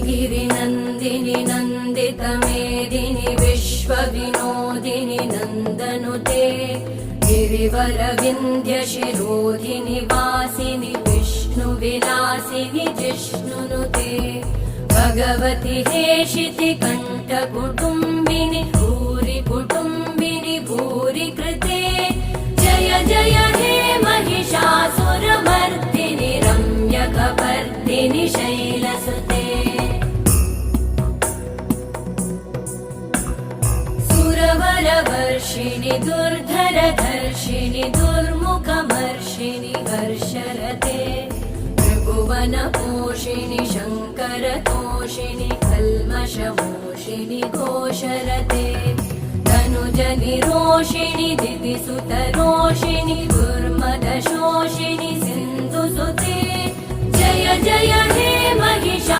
गिरिनन्दिनि नन्दितमेदिनि विश्वविनोदिनि नन्दनुते गिरिवरविन्ध्यशिरोधिनि वासिनि विष्णुविलासिनि जिष्णुनुते भगवति हेशिति कण्ठकुटुम्बिनि भूरि कुटुम्बिनि भूरि कृते जय जय हे महिषासुरमर्दिनि रम्यकपर्दिनि शैलसुते सुरवरवर्षिणि दुर्धरधर्षिणि दुर्मुखमर्षिणि हर्षरते त्रिभुवनपोषिणि शङ्करतोषिणि कल्मषमोषिणि घोषरते तनुजनिरोषिणि दिविसुतरोषिणि दुर्मदशोषिणि सिन्धुसुते जय जय हे महिषा